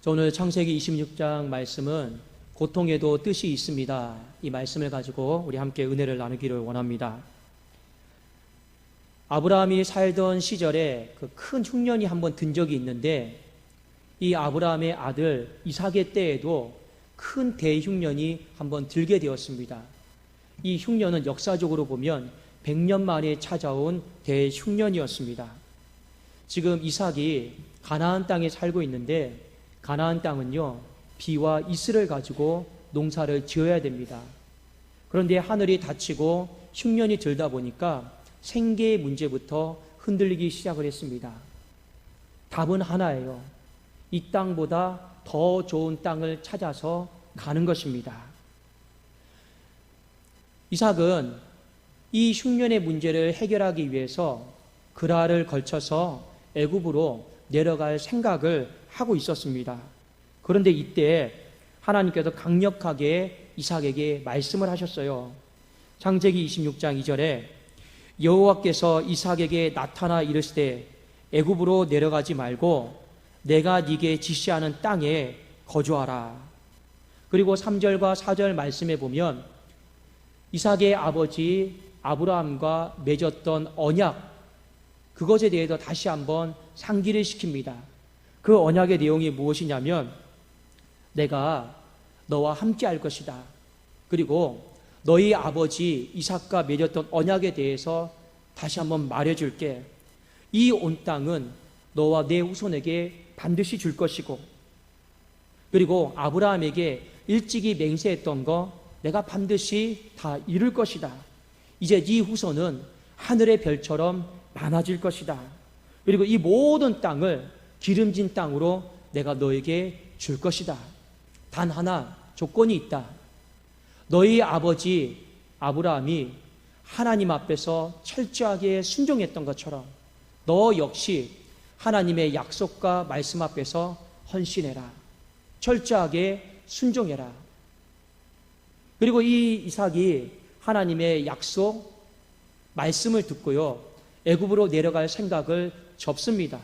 오늘 창세기 26장 말씀은 고통에도 뜻이 있습니다. 이 말씀을 가지고 우리 함께 은혜를 나누기를 원합니다. 아브라함이 살던 시절에 그 큰 흉년이 한번 든 적이 있는데 이 아브라함의 아들 이삭의 때에도 큰 대흉년이 한번 들게 되었습니다. 이 흉년은 역사적으로 보면 100년 만에 찾아온 대흉년이었습니다. 지금 이삭이 가나안 땅에 살고 있는데 가나안 땅은요, 비와 이슬을 가지고 농사를 지어야 됩니다. 그런데 하늘이 닫히고 흉년이 들다 보니까 생계의 문제부터 흔들리기 시작을 했습니다. 답은 하나예요. 이 땅보다 더 좋은 땅을 찾아서 가는 것입니다. 이삭은 이 흉년의 문제를 해결하기 위해서 그라를 걸쳐서 애굽으로 내려갈 생각을 하고 있었습니다. 그런데 이때 하나님께서 강력하게 이삭에게 말씀을 하셨어요. 창세기 26장 2절에 여호와께서 이삭에게 나타나 이르시되 애굽으로 내려가지 말고 내가 네게 지시하는 땅에 거주하라. 그리고 3절과 4절 말씀에 보면 이삭의 아버지 아브라함과 맺었던 언약, 그것에 대해서 다시 한번 상기를 시킵니다. 그 언약의 내용이 무엇이냐면 내가 너와 함께 할 것이다. 그리고 너희 아버지 이삭과 맺었던 언약에 대해서 다시 한번 말해줄게. 이 온 땅은 너와 내 후손에게 반드시 줄 것이고, 그리고 아브라함에게 일찍이 맹세했던 거 내가 반드시 다 이룰 것이다. 이제 네 후손은 하늘의 별처럼 많아질 것이다. 그리고 이 모든 땅을 기름진 땅으로 내가 너에게 줄 것이다. 단 하나 조건이 있다. 너희 아버지 아브라함이 하나님 앞에서 철저하게 순종했던 것처럼 너 역시 하나님의 약속과 말씀 앞에서 헌신해라. 철저하게 순종해라. 그리고 이 이삭이 하나님의 약속 말씀을 듣고요, 애굽으로 내려갈 생각을 접습니다.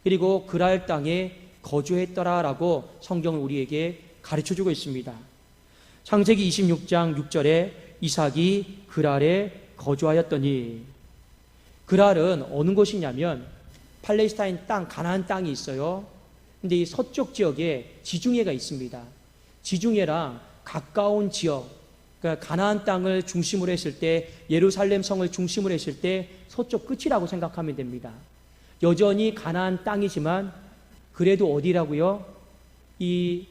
그리고 그랄 땅에 거주했더라라고 성경은 우리에게 가르쳐주고 있습니다. 창세기 26장 6절에 이삭이 그랄에 거주하였더니, 그랄은 어느 곳이냐면 팔레스타인 땅, 가나안 땅이 있어요. 근데 이 서쪽 지역에 지중해가 있습니다. 지중해랑 가까운 지역, 그러니까 가나안 땅을 중심으로 했을 때, 예루살렘 성을 중심으로 했을 때 서쪽 끝이라고 생각하면 됩니다. 여전히 가나안 땅이지만 그래도 어디라고요? 이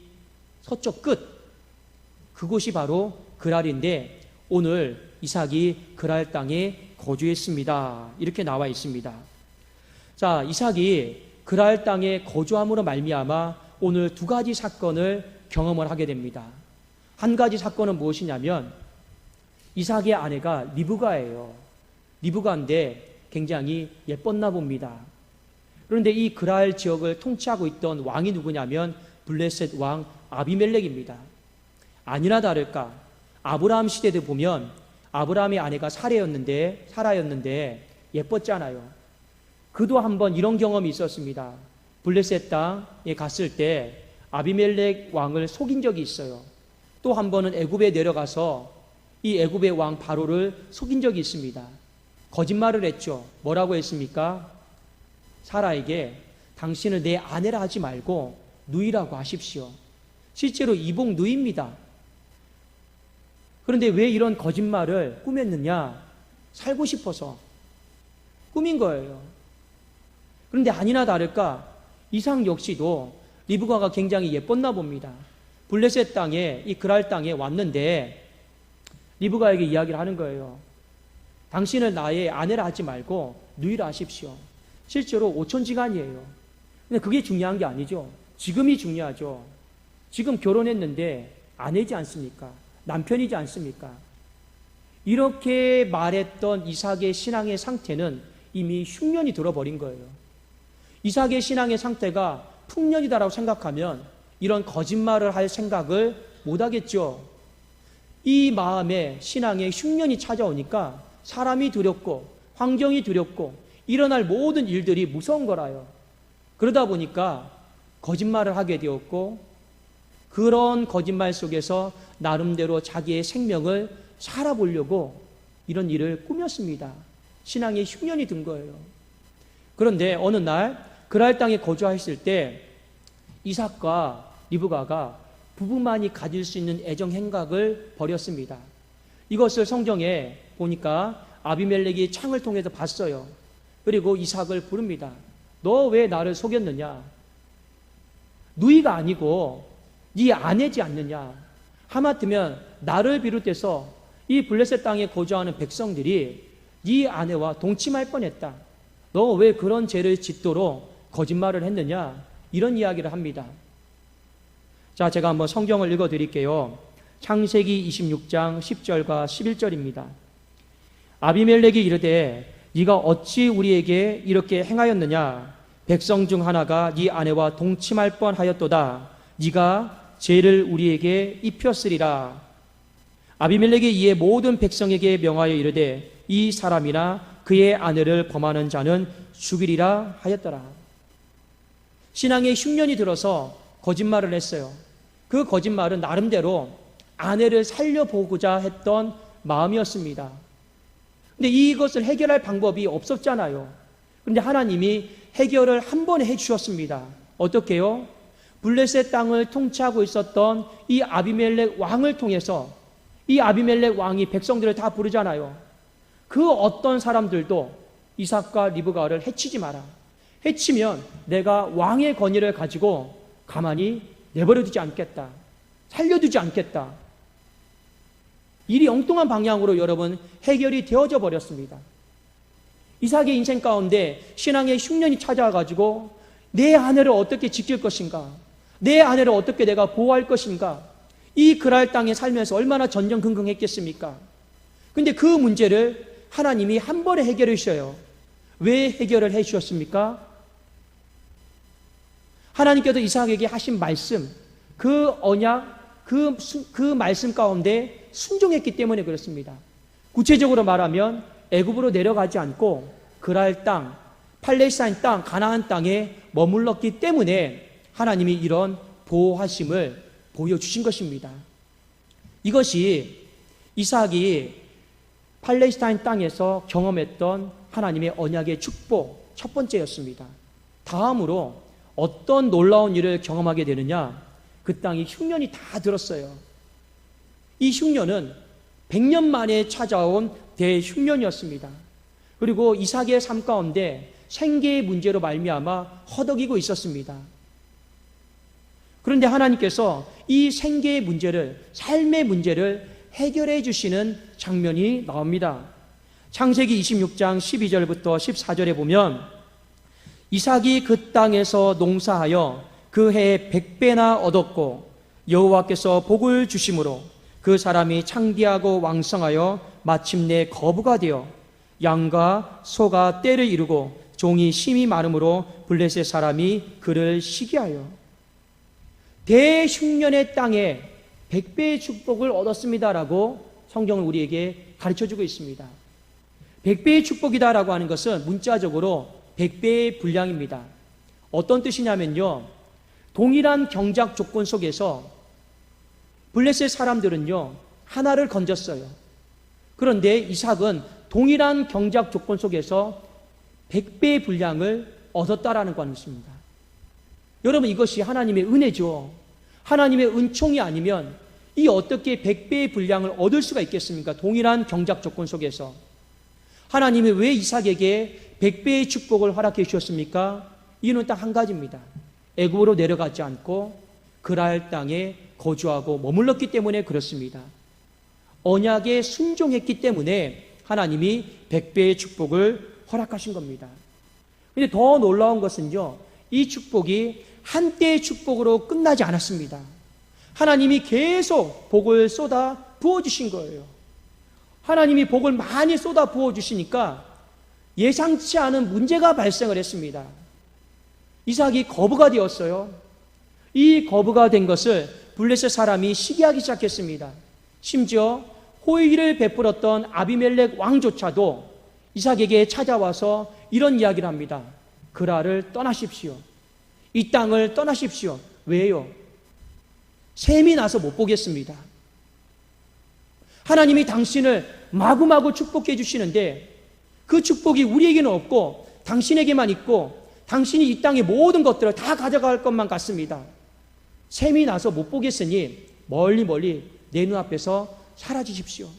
서쪽 끝, 그곳이 바로 그랄인데 오늘 이삭이 그랄 땅에 거주했습니다. 이렇게 나와 있습니다. 자, 이삭이 그랄 땅에 거주함으로 말미암아 오늘 두 가지 사건을 경험을 하게 됩니다. 한 가지 사건은 무엇이냐면 이삭의 아내가 리브가예요. 리브가인데 굉장히 예뻤나 봅니다. 그런데 이 그랄 지역을 통치하고 있던 왕이 누구냐면 블레셋 왕 아비멜렉입니다. 아니나 다를까 아브라함 시대도 보면 아브라함의 아내가 사라였는데 예뻤잖아요. 그도 한번 이런 경험이 있었습니다. 블레셋 땅에 갔을 때 아비멜렉 왕을 속인 적이 있어요. 또 한 번은 애굽에 내려가서 이 애굽의 왕 바로를 속인 적이 있습니다. 거짓말을 했죠. 뭐라고 했습니까? 사라에게 당신을 내 아내라 하지 말고 누이라고 하십시오. 실제로 이복 누이입니다. 그런데 왜 이런 거짓말을 꾸몄느냐? 살고 싶어서 꾸민 거예요. 그런데 아니나 다를까 이삭 역시도 리브가가 굉장히 예뻤나 봅니다. 블레셋 땅에, 이 그랄 땅에 왔는데 리브가에게 이야기를 하는 거예요. 당신을 나의 아내라 하지 말고 누이라 하십시오. 실제로 오천지간이에요. 근데 그게 중요한 게 아니죠. 지금이 중요하죠. 지금 결혼했는데 아내지 않습니까? 남편이지 않습니까? 이렇게 말했던 이삭의 신앙의 상태는 이미 흉년이 들어버린 거예요. 이삭의 신앙의 상태가 풍년이다라고 생각하면 이런 거짓말을 할 생각을 못하겠죠. 이 마음에 신앙의 흉년이 찾아오니까 사람이 두렵고 환경이 두렵고 일어날 모든 일들이 무서운 거라요. 그러다 보니까 거짓말을 하게 되었고, 그런 거짓말 속에서 나름대로 자기의 생명을 살아보려고 이런 일을 꾸몄습니다. 신앙에 흉년이 든 거예요. 그런데 어느 날 그랄 땅에 거주했을 때 이삭과 리브가가 부부만이 가질 수 있는 애정 행각을 벌였습니다. 이것을 성경에 보니까 아비멜렉이 창을 통해서 봤어요. 그리고 이삭을 부릅니다. 너 왜 나를 속였느냐? 누이가 아니고 네 아내지 않느냐? 하마터면 나를 비롯해서 이 블레셋 땅에 거주하는 백성들이 네 아내와 동침할 뻔했다. 너 왜 그런 죄를 짓도록 거짓말을 했느냐? 이런 이야기를 합니다. 자, 제가 한번 성경을 읽어드릴게요. 창세기 26장 10절과 11절입니다. 아비멜렉이 이르되 네가 어찌 우리에게 이렇게 행하였느냐? 백성 중 하나가 네 아내와 동침할 뻔하였도다. 네가 죄를 우리에게 입혔으리라. 아비멜렉이 이에 모든 백성에게 명하여 이르되 이 사람이나 그의 아내를 범하는 자는 죽이리라 하였더라. 신앙에 흉년이 들어서 거짓말을 했어요. 그 거짓말은 나름대로 아내를 살려보고자 했던 마음이었습니다. 근데 이것을 해결할 방법이 없었잖아요. 그런데 하나님이 해결을 한 번에 해주셨습니다. 어떻게요? 블레셋 땅을 통치하고 있었던 이 아비멜렉 왕을 통해서, 이 아비멜렉 왕이 백성들을 다 부르잖아요. 그 어떤 사람들도 이삭과 리브가를 해치지 마라. 해치면 내가 왕의 권위를 가지고 가만히 내버려두지 않겠다. 살려두지 않겠다. 일이 엉뚱한 방향으로 여러분 해결이 되어져 버렸습니다. 이삭의 인생 가운데 신앙의 흉년이 찾아와가지고 내 아내를 어떻게 지킬 것인가? 내 아내를 어떻게 내가 보호할 것인가? 이 그랄 땅에 살면서 얼마나 전전긍긍했겠습니까? 근데 그 문제를 하나님이 한 번에 해결해 주셔요. 왜 해결을 해 주셨습니까? 하나님께서 이삭에게 하신 말씀, 그 언약, 그 말씀 가운데 순종했기 때문에 그렇습니다. 구체적으로 말하면 애굽으로 내려가지 않고 그랄 땅, 팔레스타인 땅, 가나안 땅에 머물렀기 때문에 하나님이 이런 보호하심을 보여주신 것입니다. 이것이 이삭이 팔레스타인 땅에서 경험했던 하나님의 언약의 축복 첫 번째였습니다. 다음으로 어떤 놀라운 일을 경험하게 되느냐? 그 땅이 흉년이 다 들었어요. 이 흉년은 100년 만에 찾아온 대흉년이었습니다. 그리고 이삭의 삶 가운데 생계의 문제로 말미암아 허덕이고 있었습니다. 그런데 하나님께서 이 생계의 문제를, 삶의 문제를 해결해 주시는 장면이 나옵니다. 창세기 26장 12절부터 14절에 보면 이삭이 그 땅에서 농사하여 그 해에 100배나 얻었고 여호와께서 복을 주심으로 그 사람이 창대하고 왕성하여 마침내 거부가 되어 양과 소가 떼를 이루고 종이 심이 많음으로 블레셋 사람이 그를 시기하여 대흉년의 땅에 100배의 축복을 얻었습니다라고 성경은 우리에게 가르쳐주고 있습니다. 100배의 축복이다라고 하는 것은 문자적으로 100배의 분량입니다. 어떤 뜻이냐면요, 동일한 경작 조건 속에서 블레셋 사람들은요 하나를 건졌어요. 그런데 이삭은 동일한 경작 조건 속에서 100배의 분량을 얻었다라는 것입니다. 여러분, 이것이 하나님의 은혜죠. 하나님의 은총이 아니면 이 어떻게 100배의 분량을 얻을 수가 있겠습니까? 동일한 경작 조건 속에서. 하나님이 왜 이삭에게 100배의 축복을 허락해 주셨습니까? 이유는 딱 한 가지입니다. 애굽으로 내려가지 않고 그랄 땅에 거주하고 머물렀기 때문에 그렇습니다. 언약에 순종했기 때문에 하나님이 100배의 축복을 허락하신 겁니다. 그런데 더 놀라운 것은요, 이 축복이 한때의 축복으로 끝나지 않았습니다. 하나님이 계속 복을 쏟아 부어주신 거예요. 하나님이 복을 많이 쏟아 부어주시니까 예상치 않은 문제가 발생을 했습니다. 이삭이 거부가 되었어요. 이 거부가 된 것을 블레셋 사람이 시기하기 시작했습니다. 심지어 호의를 베풀었던 아비멜렉 왕조차도 이삭에게 찾아와서 이런 이야기를 합니다. 그랄을 떠나십시오. 이 땅을 떠나십시오. 왜요? 셈이 나서 못 보겠습니다. 하나님이 당신을 마구마구 축복해 주시는데 그 축복이 우리에게는 없고 당신에게만 있고 당신이 이 땅의 모든 것들을 다 가져갈 것만 같습니다. 셈이 나서 못 보겠으니 멀리 멀리 내 눈앞에서 사라지십시오.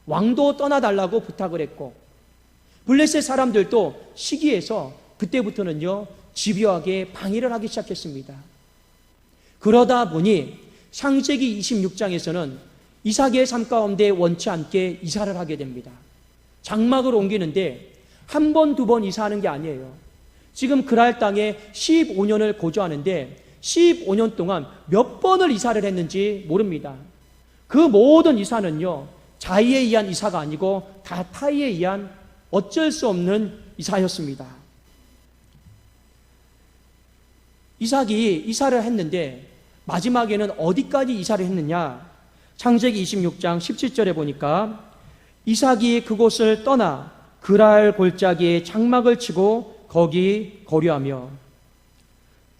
왕도 떠나달라고 부탁을 했고 블레셋 사람들도 시기해서 그때부터는요 집요하게 방해를 하기 시작했습니다. 그러다 보니 창세기 26장에서는 이삭의 삶 가운데 원치 않게 이사를 하게 됩니다. 장막을 옮기는데 한 번, 두 번 이사하는 게 아니에요. 지금 그랄 땅에 15년을 거주하는데 15년 동안 몇 번을 이사를 했는지 모릅니다. 그 모든 이사는요 자의에 의한 이사가 아니고 다 타의에 의한 어쩔 수 없는 이사였습니다. 이삭이 이사를 했는데 마지막에는 어디까지 이사를 했느냐? 창세기 26장 17절에 보니까 이삭이 그곳을 떠나 그랄 골짜기에 장막을 치고 거기 거류하며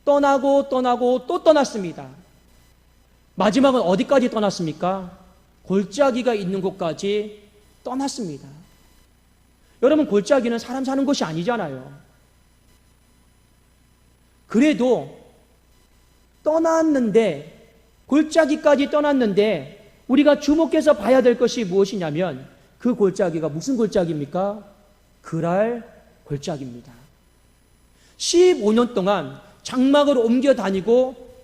떠나고 또 떠났습니다. 마지막은 어디까지 떠났습니까? 골짜기가 있는 곳까지 떠났습니다. 여러분, 골짜기는 사람 사는 곳이 아니잖아요. 그래도 떠났는데, 골짜기까지 떠났는데 우리가 주목해서 봐야 될 것이 무엇이냐면 그 골짜기가 무슨 골짜기입니까? 그랄 골짜기입니다. 15년 동안 장막을 옮겨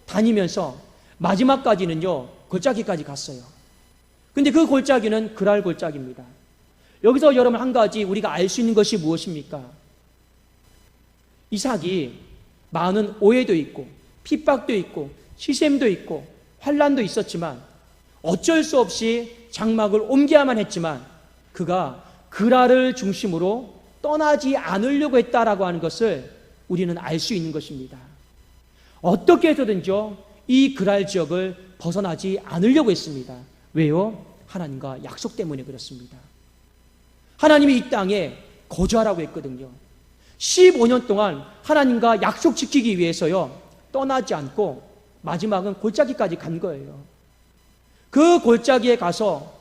다니면서 마지막까지는요 골짜기까지 갔어요. 근데 그 골짜기는 그랄 골짜기입니다. 여기서 여러분 한 가지 우리가 알 수 있는 것이 무엇입니까? 이삭이 많은 오해도 있고 핍박도 있고 시샘도 있고 환난도 있었지만 어쩔 수 없이 장막을 옮겨야만 했지만 그가 그랄을 중심으로 떠나지 않으려고 했다라고 하는 것을 우리는 알 수 있는 것입니다. 어떻게 해서든지 이 그랄 지역을 벗어나지 않으려고 했습니다. 왜요? 하나님과 약속 때문에 그렇습니다. 하나님이 이 땅에 거주하라고 했거든요. 15년 동안 하나님과 약속 지키기 위해서요 떠나지 않고 마지막은 골짜기까지 간 거예요. 그 골짜기에 가서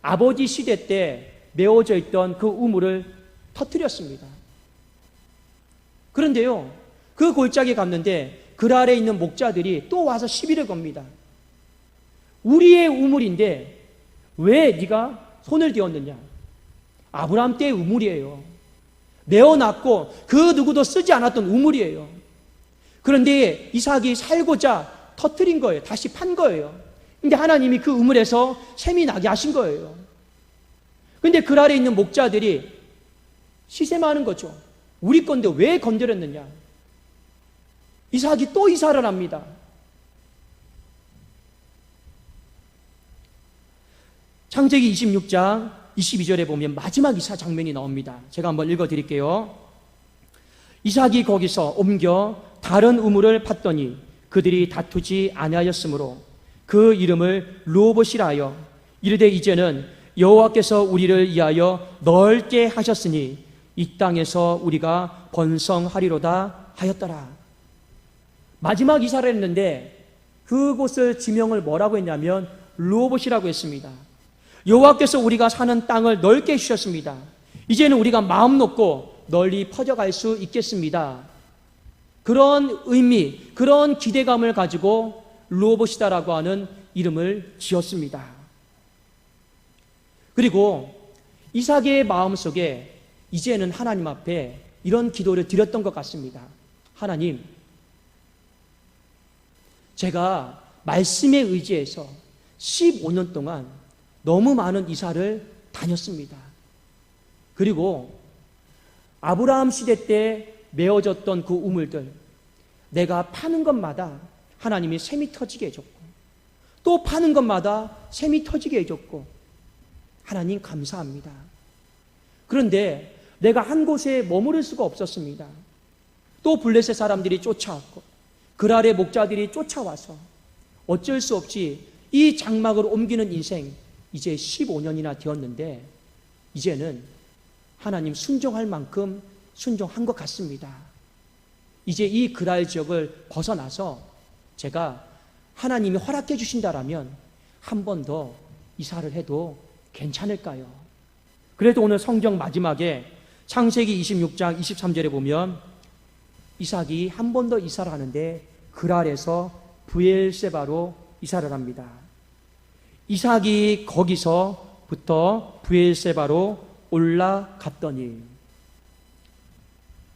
아버지 시대 때 메워져 있던 그 우물을 터뜨렸습니다. 그런데요 그 골짜기에 갔는데 그랄에 있는 목자들이 또 와서 시비를 겁니다. 우리의 우물인데 왜 네가 손을 대었느냐? 아브라함 때의 우물이에요. 메어놨고 그 누구도 쓰지 않았던 우물이에요. 그런데 이삭이 살고자 터뜨린 거예요. 다시 판 거예요. 근데 하나님이 그 우물에서 샘이 나게 하신 거예요. 근데 그랄에 있는 목자들이 시샘하는 거죠. 우리 건데 왜 건드렸느냐? 이삭이 또 이사를 합니다. 창세기 26장 22절에 보면 마지막 이사 장면이 나옵니다. 제가 한번 읽어드릴게요. 이삭이 거기서 옮겨 다른 우물을 팠더니 그들이 다투지 아니하였으므로 그 이름을 르호봇이라 하여 이르되 이제는 여호와께서 우리를 위하여 넓게 하셨으니 이 땅에서 우리가 번성하리로다 하였더라. 마지막 이사를 했는데 그곳을 지명을 뭐라고 했냐면 르호봇이라고 했습니다. 여호와께서 우리가 사는 땅을 넓게 해주셨습니다. 이제는 우리가 마음 놓고 널리 퍼져갈 수 있겠습니다. 그런 의미, 그런 기대감을 가지고 르호봇이다라고 하는 이름을 지었습니다. 그리고 이삭의 마음속에 이제는 하나님 앞에 이런 기도를 드렸던 것 같습니다. 하나님, 제가 말씀에 의지해서 15년 동안 너무 많은 이사를 다녔습니다. 그리고 아브라함 시대 때 메어졌던 그 우물들 내가 파는 것마다 하나님이 샘이 터지게 해줬고 또 파는 것마다 샘이 터지게 해줬고 하나님 감사합니다. 그런데 내가 한 곳에 머무를 수가 없었습니다. 또 블레셋 사람들이 쫓아왔고 그랄의 목자들이 쫓아와서 어쩔 수 없이 이 장막을 옮기는 인생 이제 15년이나 되었는데 이제는 하나님 순종할 만큼 순종한 것 같습니다. 이제 이 그랄 지역을 벗어나서 제가 하나님이 허락해 주신다라면 한 번 더 이사를 해도 괜찮을까요? 그래도 오늘 성경 마지막에 창세기 26장 23절에 보면 이삭이 한 번 더 이사를 하는데 그랄에서 브엘세바로 이사를 합니다. 이삭이 거기서부터 브엘세바로 올라갔더니,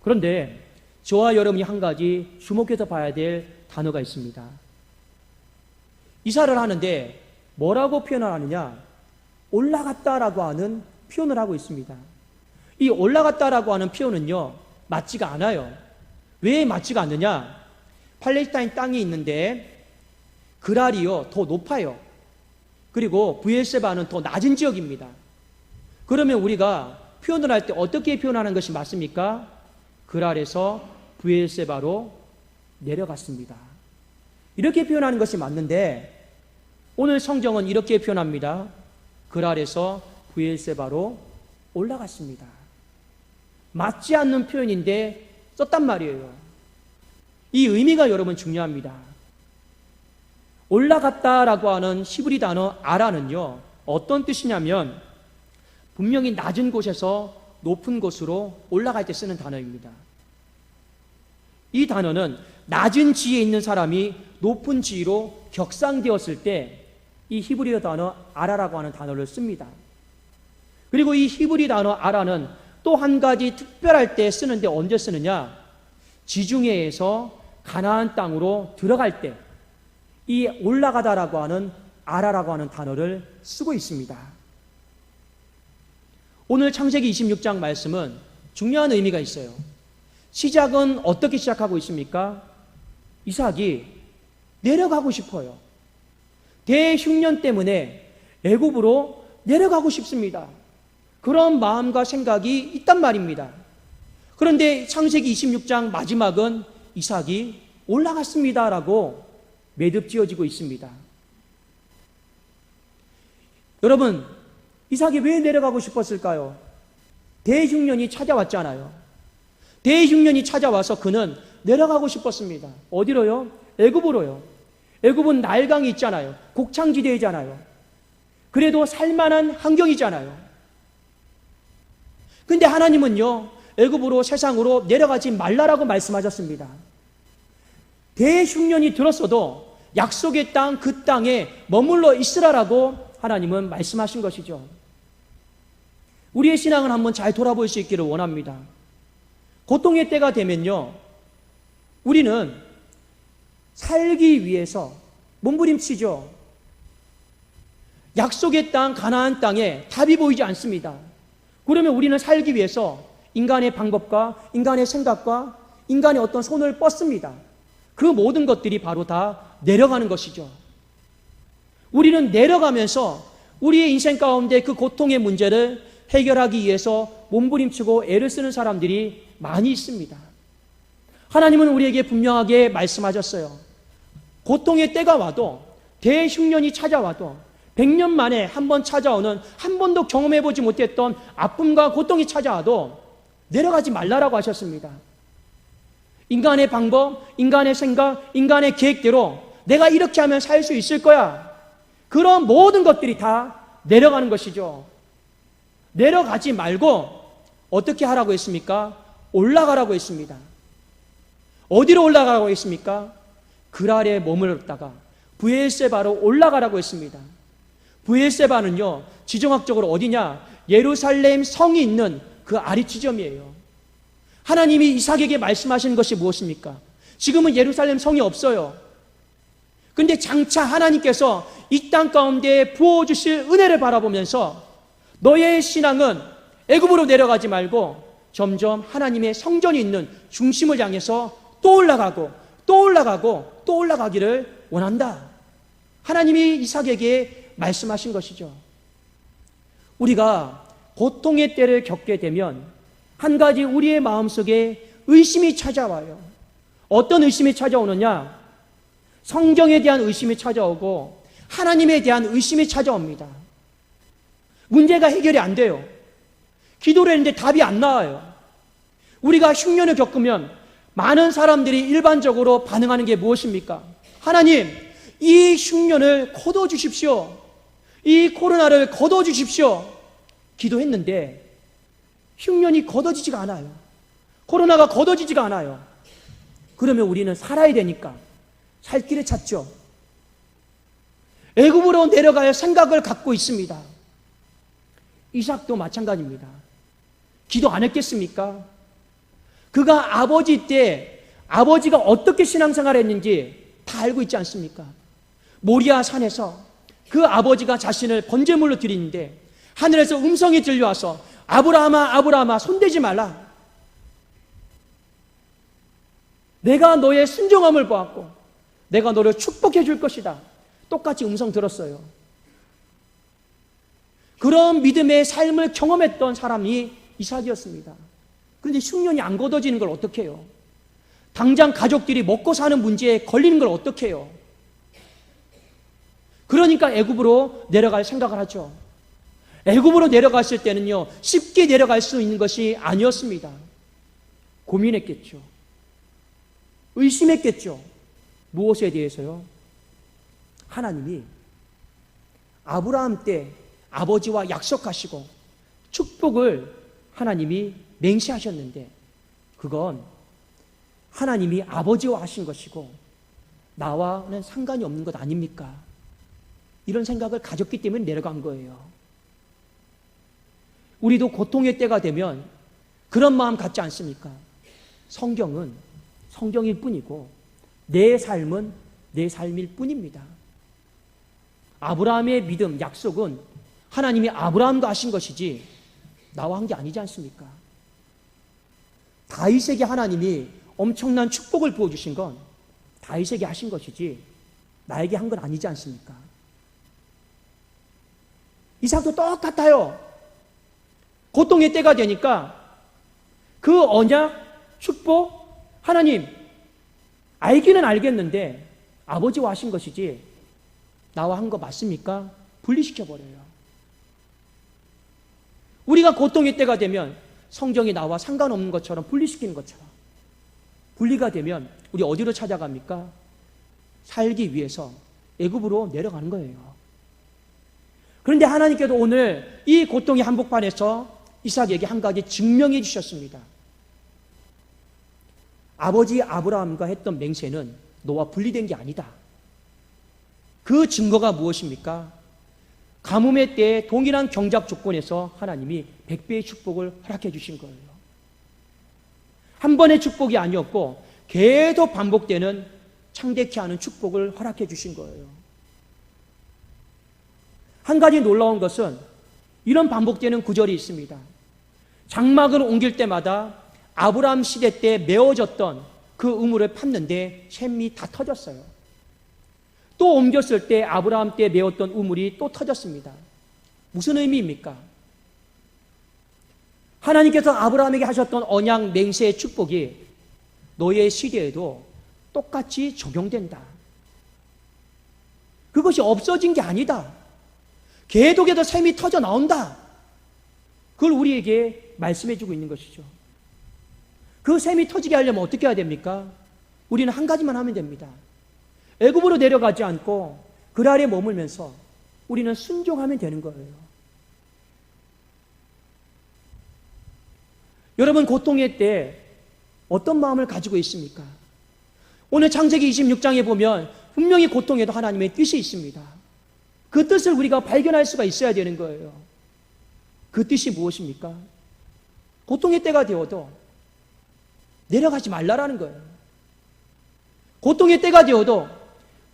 그런데 저와 여러분이 한 가지 주목해서 봐야 될 단어가 있습니다. 이사를 하는데 뭐라고 표현을 하느냐? 올라갔다라고 하는 표현을 하고 있습니다. 이 올라갔다라고 하는 표현은요, 맞지가 않아요. 왜 맞지가 않느냐? 팔레스타인 땅이 있는데 그랄이요 더 높아요. 그리고 브엘세바는 더 낮은 지역입니다. 그러면 우리가 표현을 할 때 어떻게 표현하는 것이 맞습니까? 그랄에서 브엘세바로 내려갔습니다. 이렇게 표현하는 것이 맞는데 오늘 성경은 이렇게 표현합니다. 그랄에서 브엘세바로 올라갔습니다. 맞지 않는 표현인데 썼단 말이에요. 이 의미가 여러분 중요합니다. 올라갔다라고 하는 히브리 단어 아라는요, 어떤 뜻이냐면 분명히 낮은 곳에서 높은 곳으로 올라갈 때 쓰는 단어입니다. 이 단어는 낮은 지위에 있는 사람이 높은 지위로 격상되었을 때 이 히브리어 단어 아라라고 하는 단어를 씁니다. 그리고 이 히브리 단어 아라는 또 한 가지 특별할 때 쓰는데 언제 쓰느냐? 지중해에서 가나안 땅으로 들어갈 때 이 올라가다라고 하는 아라라고 하는 단어를 쓰고 있습니다. 오늘 창세기 26장 말씀은 중요한 의미가 있어요. 시작은 어떻게 시작하고 있습니까? 이삭이 내려가고 싶어요. 대흉년 때문에 애굽으로 내려가고 싶습니다. 그런 마음과 생각이 있단 말입니다. 그런데 창세기 26장 마지막은 이삭이 올라갔습니다라고 매듭지어지고 있습니다. 여러분, 이삭이 왜 내려가고 싶었을까요? 대흉년이 찾아왔잖아요. 대흉년이 찾아와서 그는 내려가고 싶었습니다. 어디로요? 애굽으로요. 애굽은 나일강이 있잖아요. 곡창지대이잖아요. 그래도 살만한 환경이잖아요. 근데 하나님은요, 애굽으로 세상으로 내려가지 말라라고 말씀하셨습니다. 대흉년이 들었어도 약속의 땅, 그 땅에 머물러 있으라라고 하나님은 말씀하신 것이죠. 우리의 신앙을 한번 잘 돌아볼 수 있기를 원합니다. 고통의 때가 되면요, 우리는 살기 위해서 몸부림치죠. 약속의 땅, 가나안 땅에 답이 보이지 않습니다. 그러면 우리는 살기 위해서 인간의 방법과 인간의 생각과 인간의 어떤 손을 뻗습니다. 그 모든 것들이 바로 다 내려가는 것이죠. 우리는 내려가면서 우리의 인생 가운데 그 고통의 문제를 해결하기 위해서 몸부림치고 애를 쓰는 사람들이 많이 있습니다. 하나님은 우리에게 분명하게 말씀하셨어요. 고통의 때가 와도, 대흉년이 찾아와도, 100년 만에 한 번 찾아오는, 한 번도 경험해보지 못했던 아픔과 고통이 찾아와도 내려가지 말라라고 하셨습니다. 인간의 방법, 인간의 생각, 인간의 계획대로 내가 이렇게 하면 살 수 있을 거야, 그런 모든 것들이 다 내려가는 것이죠. 내려가지 말고 어떻게 하라고 했습니까? 올라가라고 했습니다. 어디로 올라가라고 했습니까? 그랄에 머물렀다가 브엘세바로 올라가라고 했습니다. 브엘세바는요, 지정학적으로 어디냐? 예루살렘 성이 있는 그 아리 지점이에요. 하나님이 이삭에게 말씀하신 것이 무엇입니까? 지금은 예루살렘 성이 없어요. 근데 장차 하나님께서 이 땅 가운데 부어주실 은혜를 바라보면서 너의 신앙은 애굽으로 내려가지 말고 점점 하나님의 성전이 있는 중심을 향해서 또 올라가고 또 올라가고 또 올라가기를 원한다. 하나님이 이삭에게 말씀하신 것이죠. 우리가 고통의 때를 겪게 되면 한 가지 우리의 마음속에 의심이 찾아와요. 어떤 의심이 찾아오느냐? 성경에 대한 의심이 찾아오고 하나님에 대한 의심이 찾아옵니다. 문제가 해결이 안 돼요. 기도를 했는데 답이 안 나와요. 우리가 흉년을 겪으면 많은 사람들이 일반적으로 반응하는 게 무엇입니까? 하나님, 이 흉년을 거둬주십시오. 이 코로나를 거둬주십시오. 기도했는데 흉년이 거둬지지가 않아요. 코로나가 거둬지지가 않아요. 그러면 우리는 살아야 되니까 살 길을 찾죠. 애굽으로 내려갈 생각을 갖고 있습니다. 이삭도 마찬가지입니다. 기도 안 했겠습니까? 그가 아버지 때 아버지가 어떻게 신앙생활을 했는지 다 알고 있지 않습니까? 모리아 산에서 그 아버지가 자신을 번제물로 드리는데 하늘에서 음성이 들려와서 아브라함아 아브라함아 손대지 말라. 내가 너의 순종함을 보았고 내가 너를 축복해 줄 것이다. 똑같이 음성 들었어요. 그런 믿음의 삶을 경험했던 사람이 이삭이었습니다. 그런데 흉년이 안 걷어지는 걸 어떻게 해요? 당장 가족들이 먹고 사는 문제에 걸리는 걸 어떻게 해요? 그러니까 애굽으로 내려갈 생각을 하죠. 애굽으로 내려갔을 때는요, 쉽게 내려갈 수 있는 것이 아니었습니다. 고민했겠죠. 의심했겠죠. 무엇에 대해서요? 하나님이 아브라함 때 아버지와 약속하시고 축복을 하나님이 맹세하셨는데 그건 하나님이 아버지와 하신 것이고 나와는 상관이 없는 것 아닙니까? 이런 생각을 가졌기 때문에 내려간 거예요. 우리도 고통의 때가 되면 그런 마음 갖지 않습니까? 성경은 성경일 뿐이고 내 삶은 내 삶일 뿐입니다. 아브라함의 믿음, 약속은 하나님이 아브라함과 하신 것이지 나와 한 게 아니지 않습니까? 다윗에게 하나님이 엄청난 축복을 부어주신 건 다윗에게 하신 것이지 나에게 한 건 아니지 않습니까? 이삭도 똑같아요. 고통의 때가 되니까 그 언약, 축복, 하나님 알기는 알겠는데 아버지와 하신 것이지 나와 한 거 맞습니까? 분리시켜버려요. 우리가 고통의 때가 되면 성경이 나와 상관없는 것처럼 분리시키는 것처럼 분리가 되면 우리 어디로 찾아갑니까? 살기 위해서 애굽으로 내려가는 거예요. 그런데 하나님께도 오늘 이 고통의 한복판에서 이삭에게 한 가지 증명해 주셨습니다. 아버지 아브라함과 했던 맹세는 너와 분리된 게 아니다. 그 증거가 무엇입니까? 가뭄의 때에 동일한 경작 조건에서 하나님이 100배의 축복을 허락해 주신 거예요. 한 번의 축복이 아니었고 계속 반복되는 창대케 하는 축복을 허락해 주신 거예요. 한 가지 놀라운 것은 이런 반복되는 구절이 있습니다. 장막을 옮길 때마다 아브라함 시대 때 메워졌던 그 우물을 팠는데 샘이 다 터졌어요. 또 옮겼을 때 아브라함 때 메웠던 우물이 또 터졌습니다. 무슨 의미입니까? 하나님께서 아브라함에게 하셨던 언약 맹세의 축복이 너의 시대에도 똑같이 적용된다. 그것이 없어진 게 아니다. 계속해서 샘이 터져 나온다. 그걸 우리에게 말씀해 주고 있는 것이죠. 그 샘이 터지게 하려면 어떻게 해야 됩니까? 우리는 한 가지만 하면 됩니다. 애굽으로 내려가지 않고 그 아래 머물면서 우리는 순종하면 되는 거예요. 여러분 고통의 때 어떤 마음을 가지고 있습니까? 오늘 창세기 26장에 보면 분명히 고통에도 하나님의 뜻이 있습니다. 그 뜻을 우리가 발견할 수가 있어야 되는 거예요. 그 뜻이 무엇입니까? 고통의 때가 되어도 내려가지 말라라는 거예요. 고통의 때가 되어도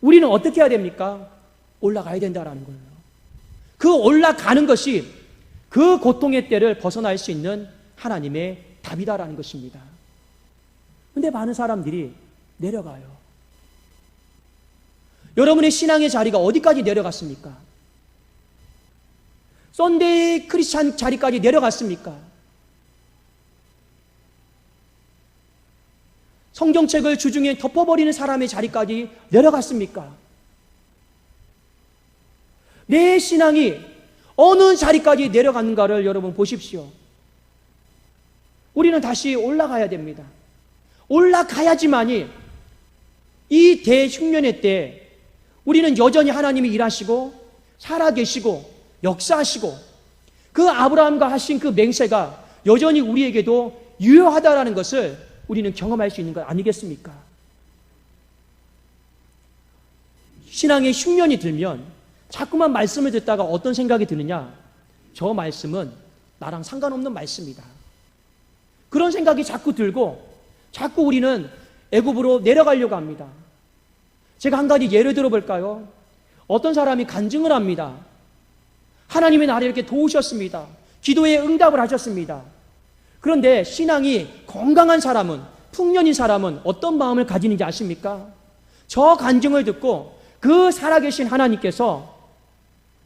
우리는 어떻게 해야 됩니까? 올라가야 된다라는 거예요. 그 올라가는 것이 그 고통의 때를 벗어날 수 있는 하나님의 답이다라는 것입니다. 그런데 많은 사람들이 내려가요. 여러분의 신앙의 자리가 어디까지 내려갔습니까? 썬데이 크리스찬 자리까지 내려갔습니까? 성경책을 주중에 덮어버리는 사람의 자리까지 내려갔습니까? 내 신앙이 어느 자리까지 내려갔는가를 여러분 보십시오. 우리는 다시 올라가야 됩니다. 올라가야지만이 이 대흉년의 때 우리는 여전히 하나님이 일하시고 살아계시고 역사하시고 그 아브라함과 하신 그 맹세가 여전히 우리에게도 유효하다라는 것을 우리는 경험할 수 있는 것 아니겠습니까? 신앙의 흉년이 들면 자꾸만 말씀을 듣다가 어떤 생각이 드느냐? 저 말씀은 나랑 상관없는 말씀이다. 그런 생각이 자꾸 들고 자꾸 우리는 애굽으로 내려가려고 합니다. 제가 한 가지 예를 들어볼까요? 어떤 사람이 간증을 합니다. 하나님이 나를 이렇게 도우셨습니다. 기도에 응답을 하셨습니다. 그런데 신앙이 건강한 사람은, 풍년인 사람은 어떤 마음을 가지는지 아십니까? 저 간증을 듣고 그 살아계신 하나님께서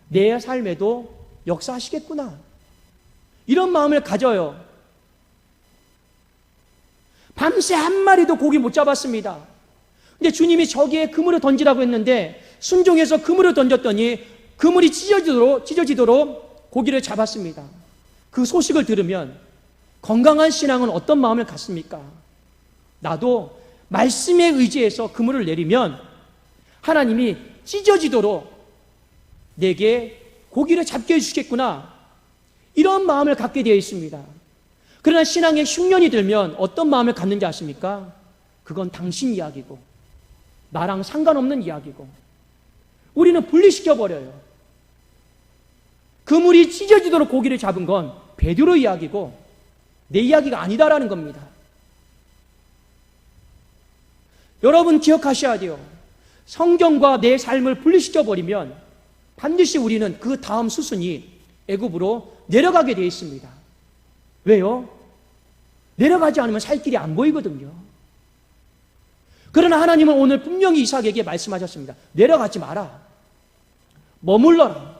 내 삶에도 역사하시겠구나, 이런 마음을 가져요. 밤새 한 마리도 고기 못 잡았습니다. 근데 주님이 저기에 그물을 던지라고 했는데 순종해서 그물을 던졌더니 그물이 찢어지도록 고기를 잡았습니다. 그 소식을 들으면 건강한 신앙은 어떤 마음을 갖습니까? 나도 말씀에 의지해서 그물을 내리면 하나님이 찢어지도록 내게 고기를 잡게 해주시겠구나, 이런 마음을 갖게 되어 있습니다. 그러나 신앙의 흉년이 들면 어떤 마음을 갖는지 아십니까? 그건 당신 이야기고 나랑 상관없는 이야기고 우리는 분리시켜버려요. 그물이 찢어지도록 고기를 잡은 건 베드로 이야기고 내 이야기가 아니다라는 겁니다. 여러분 기억하셔야 돼요. 성경과 내 삶을 분리시켜버리면 반드시 우리는 그 다음 수순이 애굽으로 내려가게 되어 있습니다. 왜요? 내려가지 않으면 살 길이 안 보이거든요. 그러나 하나님은 오늘 분명히 이삭에게 말씀하셨습니다. 내려가지 마라. 머물러라.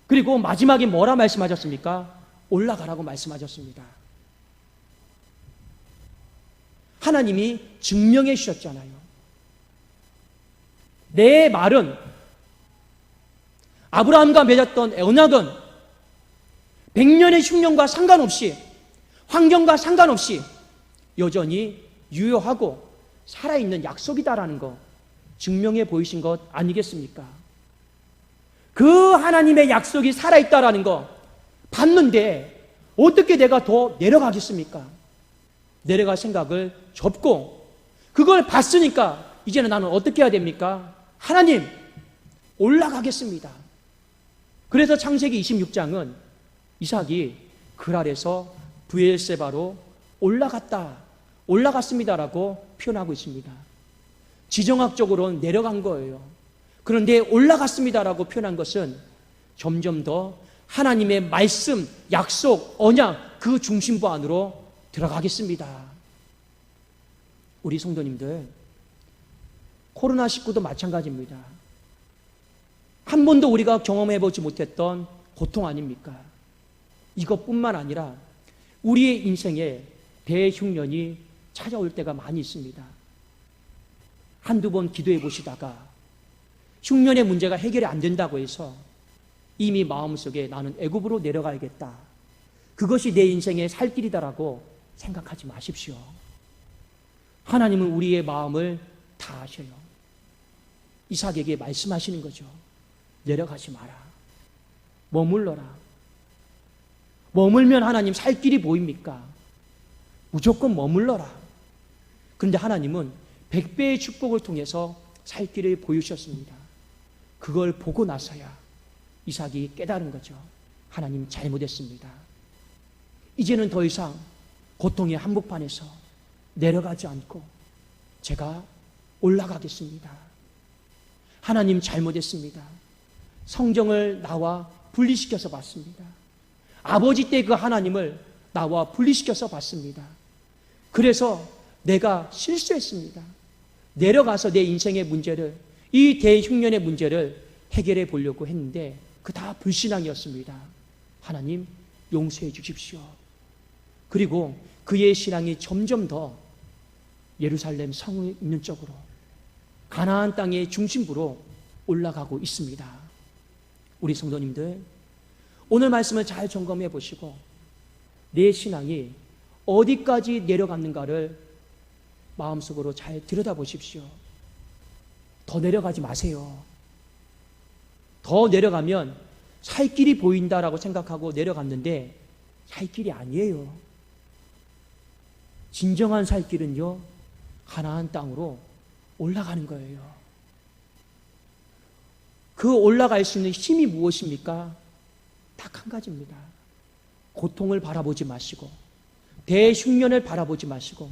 그리고 마지막에 뭐라 말씀하셨습니까? 올라가라고 말씀하셨습니다. 하나님이 증명해 주셨잖아요. 내 말은, 아브라함과 맺었던 언약은 100년의 흉년과 상관없이, 환경과 상관없이 여전히 유효하고 살아있는 약속이다라는 거 증명해 보이신 것 아니겠습니까? 그 하나님의 약속이 살아있다라는 거 봤는데 어떻게 내가 더 내려가겠습니까? 내려갈 생각을 접고 그걸 봤으니까 이제는 나는 어떻게 해야 됩니까? 하나님, 올라가겠습니다. 그래서 창세기 26장은 이삭이 그랄에서 브엘세바로 올라갔습니다라고 표현하고 있습니다. 지정학적으로는 내려간 거예요. 그런데 올라갔습니다라고 표현한 것은 점점 더 하나님의 말씀, 약속, 언약 그 중심부 안으로 들어가겠습니다. 우리 성도님들, 코로나19도 마찬가지입니다. 한 번도 우리가 경험해보지 못했던 고통 아닙니까? 이것뿐만 아니라 우리의 인생에 대흉년이 찾아올 때가 많이 있습니다. 한두 번 기도해 보시다가 흉년의 문제가 해결이 안 된다고 해서 이미 마음속에 나는 애굽으로 내려가야겠다, 그것이 내 인생의 살 길이다라고 생각하지 마십시오. 하나님은 우리의 마음을 다 아셔요. 이삭에게 말씀하시는 거죠. 내려가지 마라. 머물러라. 머물면 하나님 살 길이 보입니까? 무조건 머물러라. 그런데 하나님은 100배의 축복을 통해서 살 길을 보여주셨습니다. 그걸 보고 나서야 이삭이 깨달은 거죠. 하나님 잘못했습니다. 이제는 더 이상 고통의 한복판에서 내려가지 않고 제가 올라가겠습니다. 하나님 잘못했습니다. 성경을 나와 분리시켜서 봤습니다. 아버지 때 그 하나님을 나와 분리시켜서 봤습니다. 그래서 내가 실수했습니다. 내려가서 내 인생의 문제를, 이 대흉년의 문제를 해결해 보려고 했는데 그 다 불신앙이었습니다. 하나님 용서해 주십시오. 그리고 그의 신앙이 점점 더 예루살렘 성에 있는 쪽으로, 가나안 땅의 중심부로 올라가고 있습니다. 우리 성도님들, 오늘 말씀을 잘 점검해 보시고 내 신앙이 어디까지 내려갔는가를 마음속으로 잘 들여다보십시오. 더 내려가지 마세요. 더 내려가면 살 길이 보인다라고 생각하고 내려갔는데 살 길이 아니에요. 진정한 살 길은요, 가나안 땅으로 올라가는 거예요. 그 올라갈 수 있는 힘이 무엇입니까? 딱 한 가지입니다. 고통을 바라보지 마시고 대흉년을 바라보지 마시고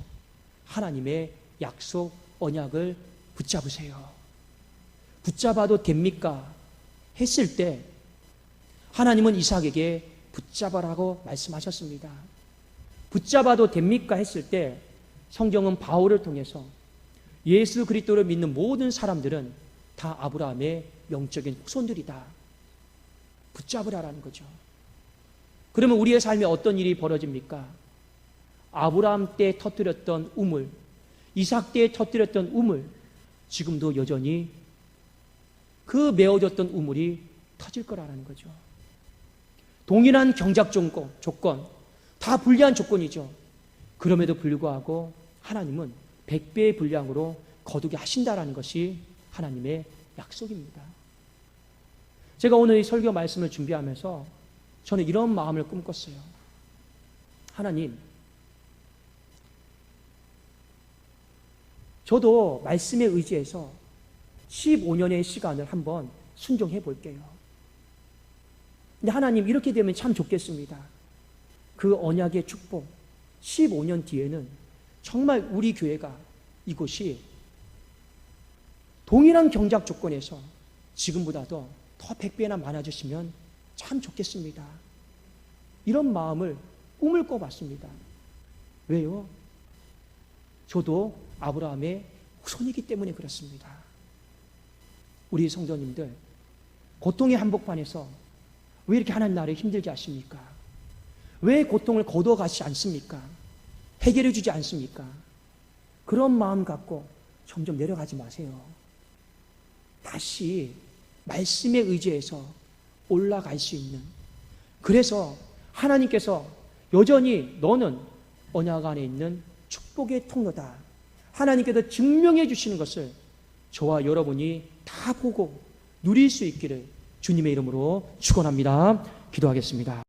하나님의 약속 언약을 붙잡으세요. 붙잡아도 됩니까? 했을 때 하나님은 이삭에게 붙잡아라고 말씀하셨습니다. 붙잡아도 됩니까? 했을 때 성경은 바울을 통해서 예수 그리스도를 믿는 모든 사람들은 다 아브라함의 영적인 후손들이다. 붙잡으라라는 거죠. 그러면 우리의 삶에 어떤 일이 벌어집니까? 아브라함 때 터뜨렸던 우물, 이삭 때 터뜨렸던 우물, 지금도 여전히 그 메어졌던 우물이 터질 거라는 거죠. 동일한 경작 조건, 다 불리한 조건이죠. 그럼에도 불구하고 하나님은 100배의 분량으로 거두게 하신다라는 것이 하나님의 약속입니다. 제가 오늘 이 설교 말씀을 준비하면서 저는 이런 마음을 꿈꿨어요. 하나님, 저도 말씀에 의지해서 15년의 시간을 한번 순종해 볼게요. 근데 하나님, 이렇게 되면 참 좋겠습니다. 그 언약의 축복, 15년 뒤에는 정말 우리 교회가, 이곳이 동일한 경작 조건에서 지금보다도 더 100배나 많아지시면 참 좋겠습니다. 이런 마음을 꿈을 꿔봤습니다. 왜요? 저도 아브라함의 후손이기 때문에 그렇습니다. 우리 성도님들, 고통의 한복판에서 왜 이렇게 하나님 나를 힘들게 하십니까? 왜 고통을 거둬가지 않습니까? 해결해 주지 않습니까? 그런 마음 갖고 점점 내려가지 마세요. 다시 말씀에 의지해서 올라갈 수 있는, 그래서 하나님께서 여전히 너는 언약 안에 있는 축복의 통로다, 하나님께서 증명해 주시는 것을 저와 여러분이 다 보고 누릴 수 있기를 주님의 이름으로 축원합니다. 기도하겠습니다.